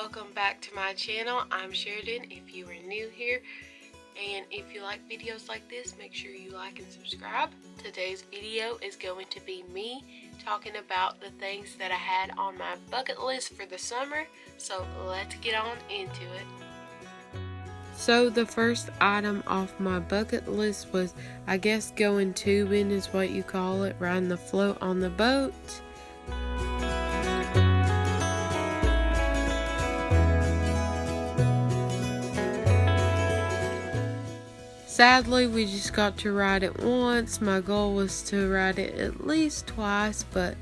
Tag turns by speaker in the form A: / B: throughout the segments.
A: welcome back to my channel. I'm Sheridan if you are new here, and if you like videos like this, make sure you like and subscribe. Today's video is going to be me talking about the things that I had on my bucket list for the summer, so let's get on into it. So the first item off my bucket list was, I guess, going tubing is what you call it, riding the float on the boat. Sadly, we just got to ride it once. My goal was to ride it at least twice, but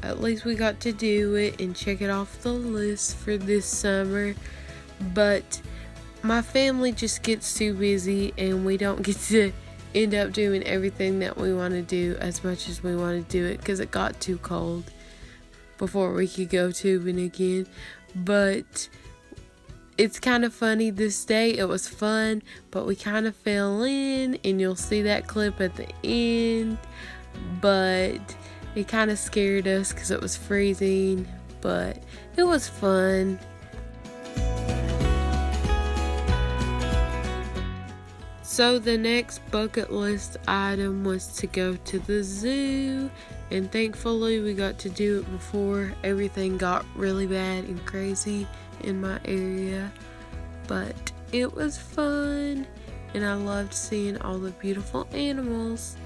A: at least we got to do it and check it off the list for this summer. But my family just gets too busy and we don't get to end up doing everything that we want to do as much as we want to do it because it got too cold before we could go tubing again. But it's kind of funny this day. It was fun, but we kind of fell in, and you'll see that clip at the end. But it kind of scared us because it was freezing, but it was fun. So the next bucket list item was to go to the zoo, and thankfully we got to do it before everything got really bad and crazy in my area. But it was fun, and I loved seeing all the beautiful animals.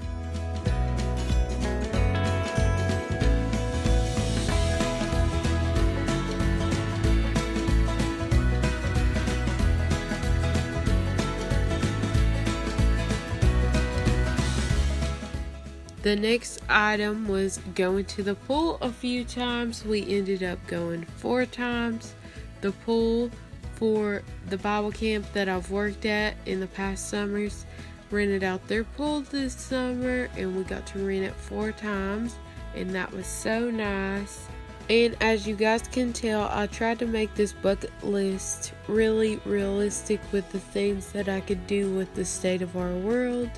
A: The next item was going to the pool a few times. We ended up going 4 times. The pool for the Bible camp that I've worked at in the past summers rented out their pool this summer, and we got to rent it 4 times, and that was so nice. And as you guys can tell, I tried to make this bucket list really realistic with the things that I could do with the state of our world.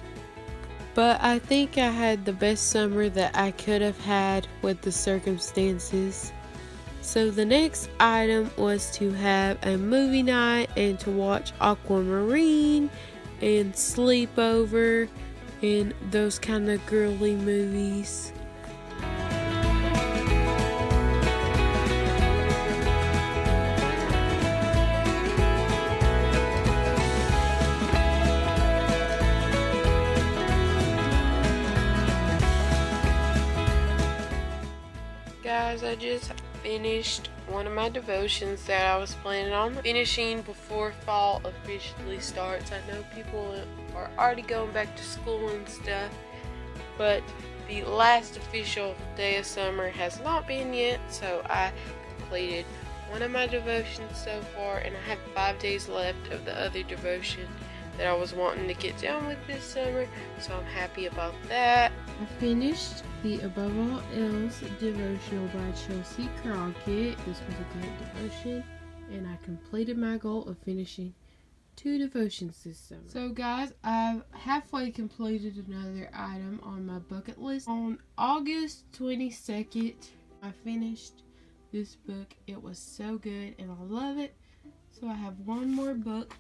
A: But I think I had the best summer that I could have had with the circumstances. So the next item was to have a movie night and to watch Aquamarine and Sleepover and those kind of girly movies. Guys, I just finished one of my devotions that I was planning on finishing before fall officially starts. I know people are already going back to school and stuff, but the last official day of summer has not been yet, so I completed one of my devotions so far, and I have 5 days left of the other devotion that I was wanting to get done with this summer, so I'm happy about that. I finished the Above All Else devotional by Chelsea Crockett. This was a great devotion, and I completed my goal of finishing 2 devotions this summer. So guys, I've halfway completed another item on my bucket list. On August 22nd, I finished this book. It was so good, and I love it. So I have one more book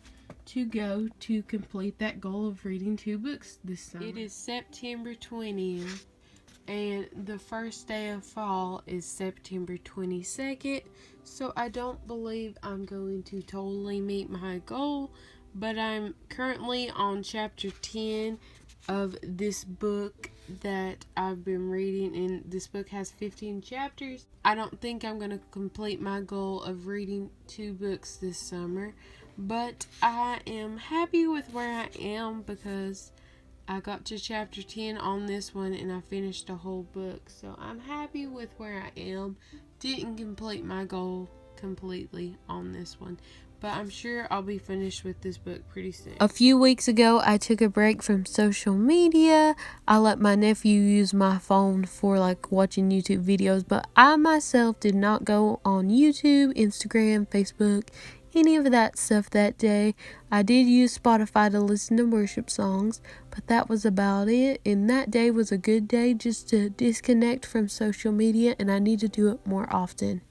A: to go to complete that goal of reading 2 books this summer. It is September 20th, and the first day of fall is September 22nd, so I don't believe I'm going to totally meet my goal, but I'm currently on chapter 10 of this book that I've been reading, and this book has 15 chapters. I don't think I'm going to complete my goal of reading 2 books this summer, but I am happy with where I am because I got to chapter 10 on this one and I finished a whole book. So I'm happy with where I am. Didn't complete my goal completely on this one, but I'm sure I'll be finished with this book pretty soon. A few weeks ago, I took a break from social media. I let my nephew use my phone for watching YouTube videos, but I myself did not go on YouTube, Instagram, Facebook, any of that stuff that day. I did use Spotify to listen to worship songs, but that was about it. And that day was a good day just to disconnect from social media, and I need to do it more often.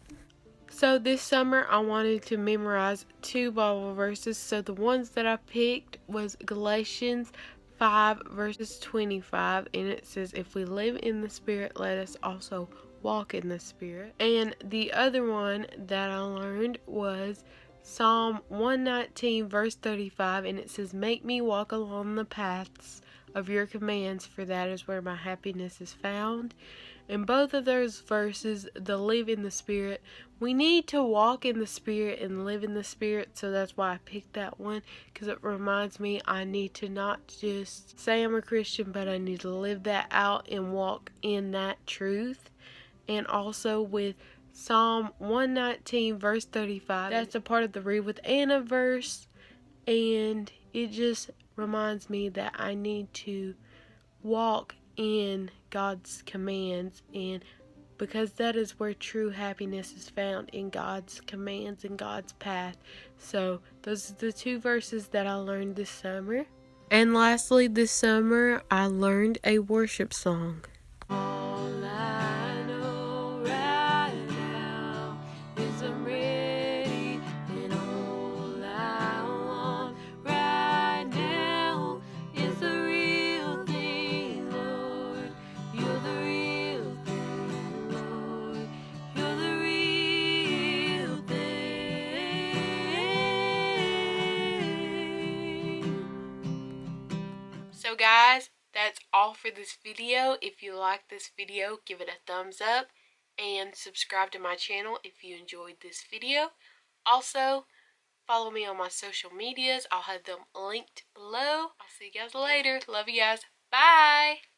A: So this summer I wanted to memorize 2 Bible verses. So the ones that I picked was Galatians 5 verses 25, and it says, if we live in the Spirit, let us also walk in the Spirit. And the other one that I learned was Psalm 119 verse 35, and it says, make me walk along the paths of your commands, for that is where my happiness is found. In both of those verses, the live in the Spirit, we need to walk in the Spirit and live in the Spirit, so that's why I picked that one, because it reminds me I need to not just say I'm a Christian, but I need to live that out and walk in that truth. And also with Psalm 119 verse 35, that's a part of the Read with Anna verse, and it just reminds me that I need to walk in God's commands, and because that is where true happiness is found, in God's commands and God's path. So those are the 2 verses that I learned this summer. And lastly, this summer I learned a worship song. All I know right now is I'm ready, and all I want right now is the real thing, Lord. You're the real thing, Lord. You're the real thing. So guys, that's all for this video. If you like this video, give it a thumbs up and subscribe to my channel if you enjoyed this video. Also, follow me on my social medias. I'll have them linked below. I'll see you guys later. Love you guys. Bye!